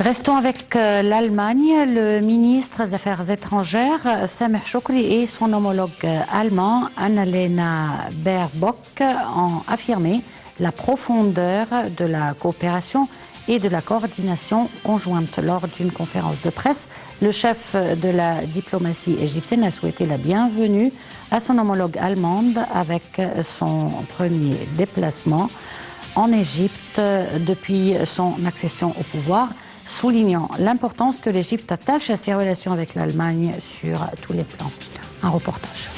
Restons avec l'Allemagne. Le ministre des Affaires étrangères, Sameh Shoukry, et son homologue allemand, Annalena Baerbock, ont affirmé la profondeur de la coopération et de la coordination conjointe. Lors d'une conférence de presse, le chef de la diplomatie égyptienne a souhaité la bienvenue à son homologue allemande avec son premier déplacement en Égypte depuis son accession au pouvoir, soulignant l'importance que l'Égypte attache à ses relations avec l'Allemagne sur tous les plans. Un reportage.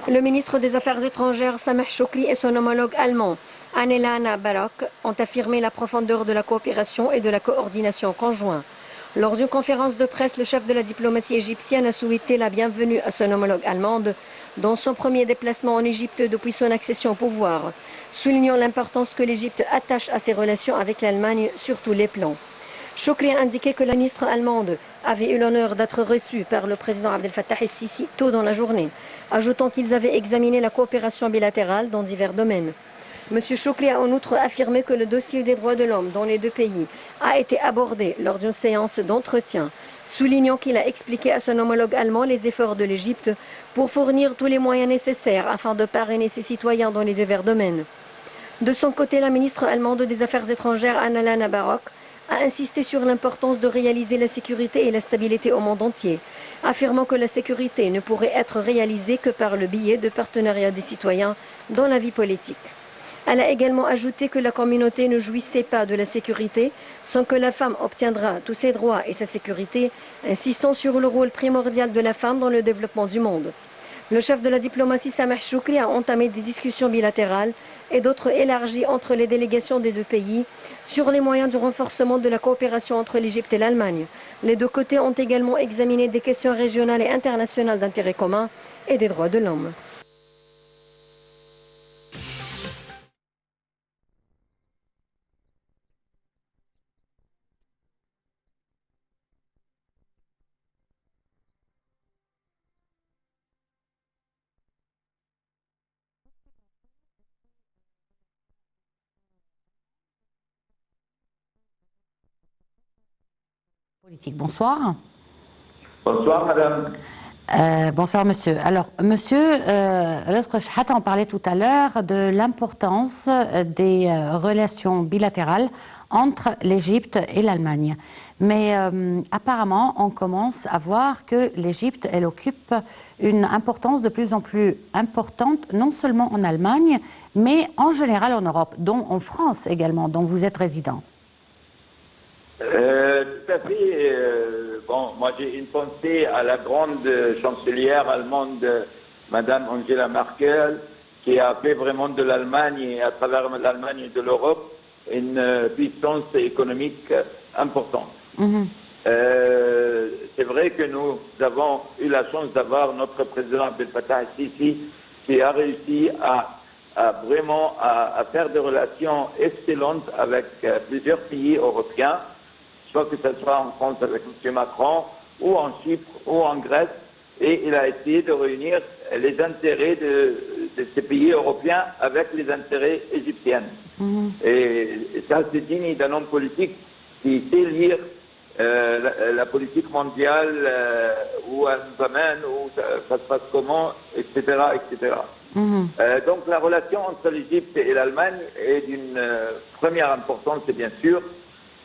Le ministre des Affaires étrangères, Sameh Shoukry, et son homologue allemand, Annalena Baerbock, ont affirmé la profondeur de la coopération et de la coordination conjointe. Lors d'une conférence de presse, le chef de la diplomatie égyptienne a souhaité la bienvenue à son homologue allemande dans son premier déplacement en Égypte depuis son accession au pouvoir, soulignant l'importance que l'Égypte attache à ses relations avec l'Allemagne sur tous les plans. Shoukry a indiqué que la ministre allemande avait eu l'honneur d'être reçue par le président Abdel Fattah el-Sisi tôt dans la journée, ajoutant qu'ils avaient examiné la coopération bilatérale dans divers domaines. M. Shoukry a en outre affirmé que le dossier des droits de l'homme dans les deux pays a été abordé lors d'une séance d'entretien, soulignant qu'il a expliqué à son homologue allemand les efforts de l'Égypte pour fournir tous les moyens nécessaires afin de parrainer ses citoyens dans les divers domaines. De son côté, la ministre allemande des Affaires étrangères, Annalena Baerbock, a insisté sur l'importance de réaliser la sécurité et la stabilité au monde entier, affirmant que la sécurité ne pourrait être réalisée que par le biais de partenariats des citoyens dans la vie politique. Elle a également ajouté que la communauté ne jouissait pas de la sécurité sans que la femme obtiendra tous ses droits et sa sécurité, insistant sur le rôle primordial de la femme dans le développement du monde. Le chef de la diplomatie, Sameh Shoukry, a entamé des discussions bilatérales et d'autres élargies entre les délégations des deux pays sur les moyens du renforcement de la coopération entre l'Égypte et l'Allemagne. Les deux côtés ont également examiné des questions régionales et internationales d'intérêt commun et des droits de l'homme. Politique. Bonsoir. Bonsoir, madame. Bonsoir, monsieur. Alors, monsieur Rezq Shhat en parlait tout à l'heure de l'importance des relations bilatérales entre l'Égypte et l'Allemagne. Mais apparemment, on commence à voir que l'Égypte, elle occupe une importance de plus en plus importante, non seulement en Allemagne, mais en général en Europe, dont en France également, dont vous êtes résident. Tout à fait. Bon, moi j'ai une pensée à la grande chancelière allemande, Madame Angela Merkel, qui a fait vraiment de l'Allemagne et à travers l'Allemagne et de l'Europe une puissance économique importante. C'est vrai que nous avons eu la chance d'avoir notre président Abdel Fattah el-Sisi qui a réussi à vraiment faire des relations excellentes avec plusieurs pays européens, soit que ce soit en France avec M. Macron, ou en Chypre, ou en Grèce, et il a essayé de réunir les intérêts de ces pays européens avec les intérêts égyptiens. Et ça, c'est digne d'un homme politique qui sait lire la politique mondiale, où elle nous amène, où ça se passe comment, etc., etc. Donc la relation entre l'Égypte et l'Allemagne est d'une première importance, et bien sûr.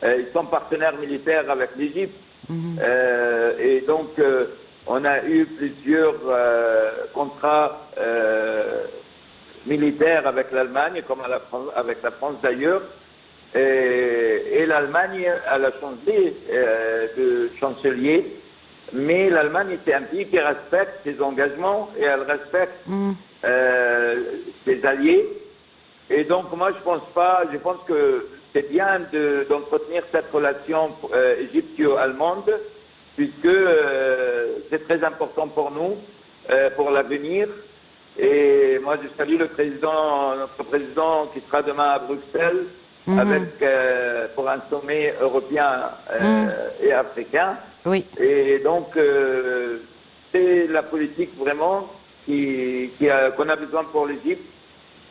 Ils sont partenaires militaires avec l'Égypte. Et donc, on a eu plusieurs contrats militaires avec l'Allemagne, comme avec la France d'ailleurs. Et l'Allemagne, elle a changé de chancelier. Mais l'Allemagne, c'est un pays qui respecte ses engagements et elle respecte ses alliés. Et donc, moi, je pense que c'est bien d'entretenir cette relation égyptio-allemande, puisque c'est très important pour nous, pour l'avenir. Et moi, je salue notre président qui sera demain à Bruxelles, pour un sommet européen et africain. Oui. Et donc, c'est la politique vraiment qu'on a besoin pour l'Égypte.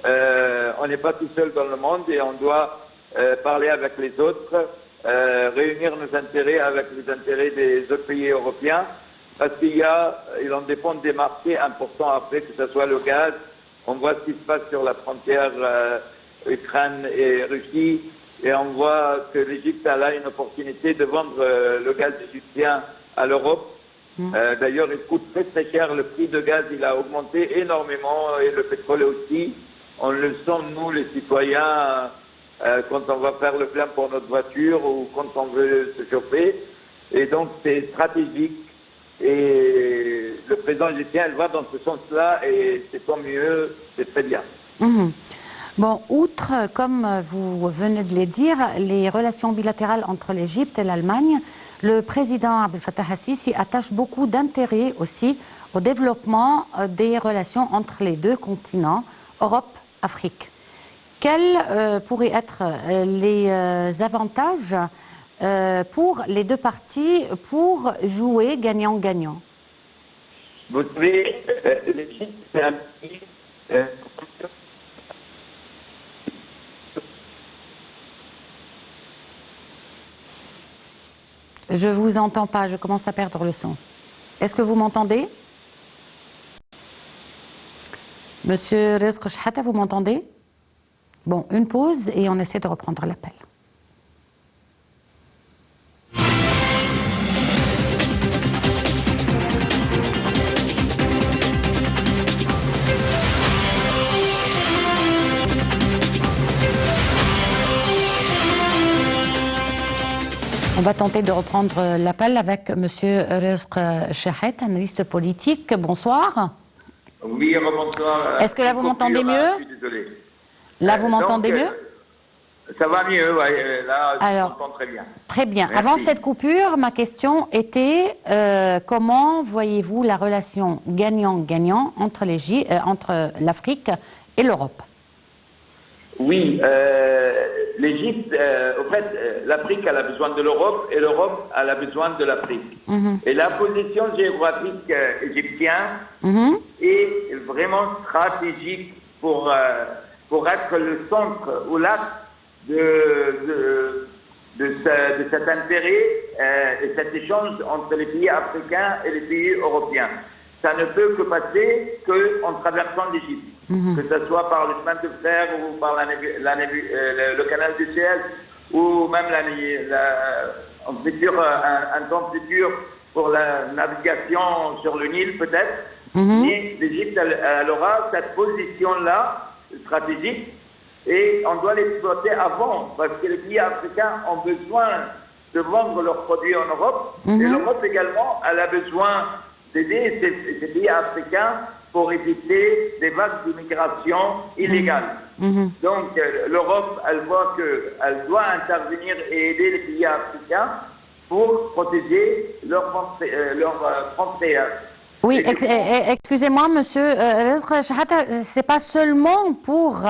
On n'est pas tout seul dans le monde et on doit parler avec les autres, réunir nos intérêts avec les intérêts des autres pays européens, parce il en dépend des marchés importants après, que ce soit le gaz. On voit ce qui se passe sur la frontière Ukraine et Russie, et on voit que l'Égypte a là une opportunité de vendre le gaz égyptien à l'Europe. D'ailleurs, il coûte très très cher, le prix de gaz il a augmenté énormément, et le pétrole aussi. On le sent, nous les citoyens, quand on va faire le plein pour notre voiture ou quand on veut se chauffer. Et donc c'est stratégique. Et le président égyptien, il va dans ce sens-là et c'est tant mieux, c'est très bien. Bon, outre, comme vous venez de le dire, les relations bilatérales entre l'Égypte et l'Allemagne, le président Abdel Fattah al-Sisi attache beaucoup d'intérêt aussi au développement des relations entre les deux continents, Europe, Afrique. Quels pourraient être les avantages pour les deux parties pour jouer gagnant-gagnant? Vous savez, l'Égypte, c'est un pays... Je ne vous entends pas, je commence à perdre le son. Est-ce que vous m'entendez? Monsieur Rizk Chehata, vous m'entendez? Bon, une pause et on essaie de reprendre l'appel. On va tenter de reprendre l'appel avec Monsieur Rizk Chehata, analyste politique. Bonsoir. Oui, bonsoir. Est-ce que là vous m'entendez mieux? Je suis désolé. Là vous m'entendez mieux? Ça va mieux, ouais. Là je m'entends très bien. Très bien. Merci. Avant cette coupure, ma question était comment voyez-vous la relation gagnant-gagnant entre l'Afrique et l'Europe? Oui, l'Égypte, au fait, l'Afrique elle a besoin de l'Europe et l'Europe elle a besoin de l'Afrique. Et la position géographique égyptienne est vraiment stratégique pour être le centre ou l'axe de cet intérêt et cet échange entre les pays africains et les pays européens. Ça ne peut que passer qu'en traversant l'Égypte, que ce soit par le chemin de fer ou par le canal du Suez ou même un temps futur pour la navigation sur le Nil peut-être. Mais l'Égypte, elle aura cette position-là stratégique et on doit l'exploiter avant parce que les pays africains ont besoin de vendre leurs produits en Europe et l'Europe également, elle a besoin d'aider ces pays africains pour éviter des vagues d'immigration illégale. Donc l'Europe, elle voit qu'elle doit intervenir et aider les pays africains pour protéger leurs frontières. Oui, excusez-moi, monsieur Rizk Chehata, c'est pas seulement pour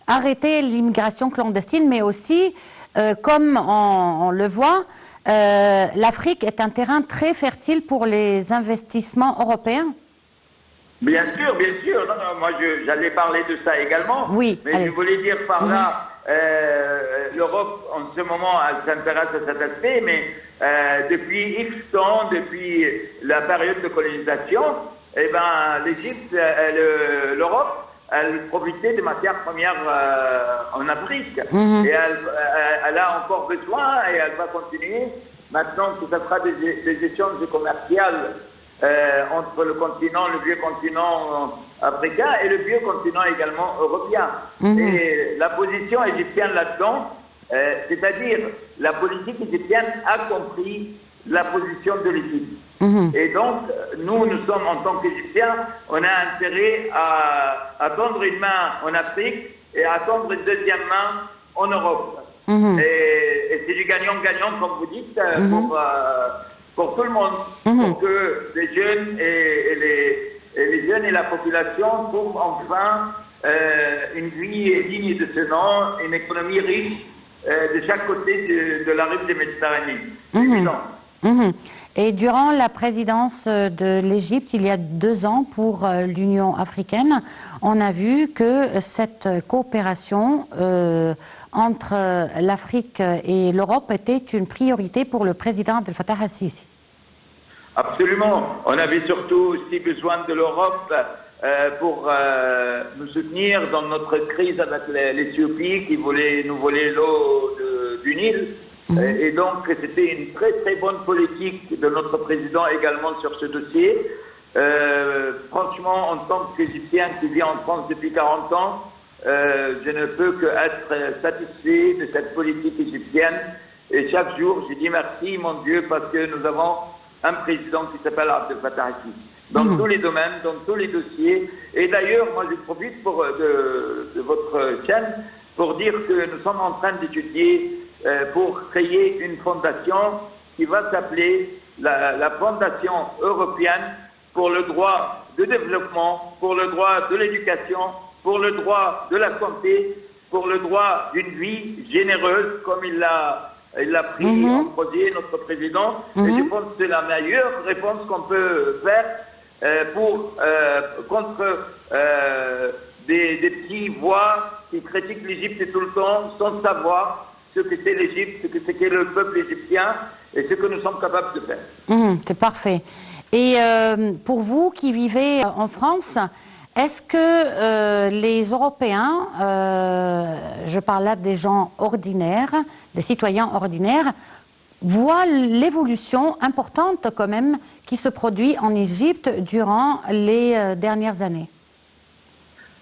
arrêter l'immigration clandestine, mais aussi, comme on le voit, l'Afrique est un terrain très fertile pour les investissements européens. Bien sûr, bien sûr. Non, moi, j'allais parler de ça également. Oui, mais je voulais dire par là, l'Europe, en ce moment, elle s'intéresse à cet aspect, mais depuis X temps, depuis la période de colonisation, eh ben, l'Égypte, l'Europe, elle profitait des matières premières en Afrique. Et elle a encore besoin et elle va continuer. Maintenant que ce sera des échanges commerciaux entre le continent, le vieux continent africain et le vieux continent également européen. Et la position égyptienne là-dedans, c'est-à-dire la politique égyptienne a compris la position de l'Égypte. Et donc, nous sommes en tant qu'Égyptiens, on a intérêt à tendre une main en Afrique et à tendre une deuxième main en Europe. Et c'est du gagnant-gagnant, comme vous dites, pour tout le monde, pour que les jeunes et les jeunes et la population trouvent enfin une vie digne de ce nom, une économie riche de chaque côté de la rive de Méditerranée. Évident. Et durant la présidence de l'Égypte, il y a 2 ans pour l'Union africaine, on a vu que cette coopération entre l'Afrique et l'Europe était une priorité pour le président Abdel Fattah al-Sisi. Absolument. On avait surtout aussi besoin de l'Europe pour nous soutenir dans notre crise avec l'Éthiopie qui voulait nous voler l'eau du Nil. Et donc, c'était une très très bonne politique de notre président également sur ce dossier. Franchement, en tant qu'Égyptien qui vit en France depuis 40 ans, je ne peux qu'être satisfait de cette politique égyptienne. Et chaque jour, je dis merci, mon Dieu, parce que nous avons un président qui s'appelle Abdel Fattah al-Sisi. Dans tous les domaines, dans tous les dossiers. Et d'ailleurs, moi, je profite de votre chaîne pour dire que nous sommes en train d'étudier pour créer une fondation qui va s'appeler la Fondation européenne pour le droit de développement, pour le droit de l'éducation, pour le droit de la santé, pour le droit d'une vie généreuse, comme il l'a pris en projet, notre président. Et je pense que c'est la meilleure réponse qu'on peut faire contre des petits voix qui critiquent l'Égypte tout le temps sans savoir ce que c'est l'Égypte, ce que c'est le peuple égyptien et ce que nous sommes capables de faire. C'est parfait. Et pour vous qui vivez en France, est-ce que les Européens, je parle là des gens ordinaires, des citoyens ordinaires, voient l'évolution importante quand même qui se produit en Égypte durant les dernières années?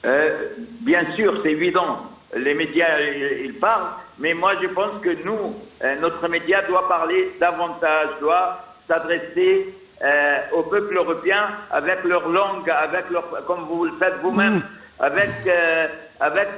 Bien sûr, c'est évident. Les médias, ils parlent, mais moi je pense que nous, notre média doit parler davantage, doit s'adresser au peuple européen avec leur langue, avec comme vous le faites vous-même, avec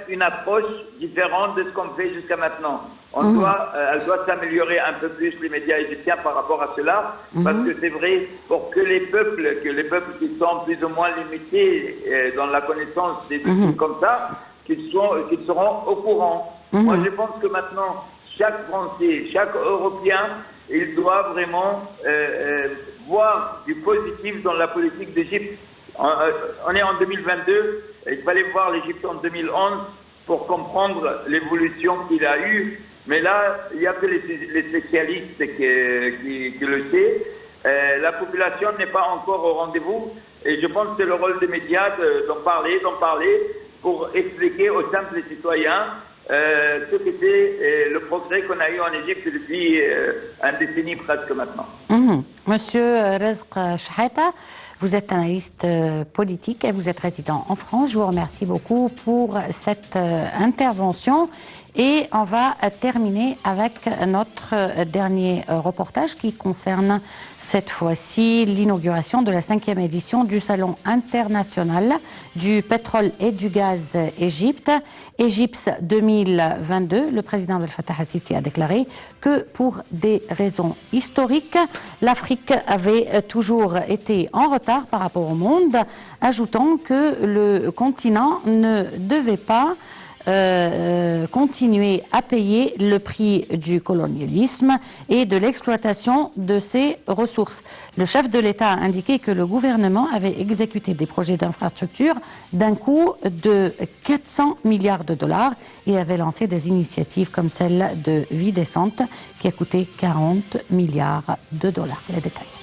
une approche différente de ce qu'on fait jusqu'à maintenant. Elle doit s'améliorer un peu plus, les médias égyptiens, par rapport à cela, parce que c'est vrai, pour que les peuples qui sont plus ou moins limités dans la connaissance des trucs comme ça, qu'ils seront au courant. Moi, je pense que maintenant, chaque Français, chaque Européen, il doit vraiment voir du positif dans la politique d'Égypte. On est en 2022, il fallait voir l'Égypte en 2011 pour comprendre l'évolution qu'il a eue. Mais là, il n'y a que les spécialistes qui le savent. La population n'est pas encore au rendez-vous. Et je pense que c'est le rôle des médias d'en parler, pour expliquer aux simples citoyens ce que c'est le progrès qu'on a eu en Égypte depuis une décennie presque maintenant. Monsieur Rezq Chahata, vous êtes analyste politique et vous êtes résident en France. Je vous remercie beaucoup pour cette intervention. Et on va terminer avec notre dernier reportage qui concerne cette fois-ci l'inauguration de la 5e édition du Salon international du pétrole et du gaz Égypte, Égypte 2022. Le président Abdel Fattah al-Sisi a déclaré que pour des raisons historiques, l'Afrique avait toujours été en retard par rapport au monde, ajoutant que le continent ne devait pas continuer à payer le prix du colonialisme et de l'exploitation de ses ressources. Le chef de l'État a indiqué que le gouvernement avait exécuté des projets d'infrastructure d'un coût de 400 milliards de dollars et avait lancé des initiatives comme celle de Vie décente qui a coûté 40 milliards de dollars. Les détails.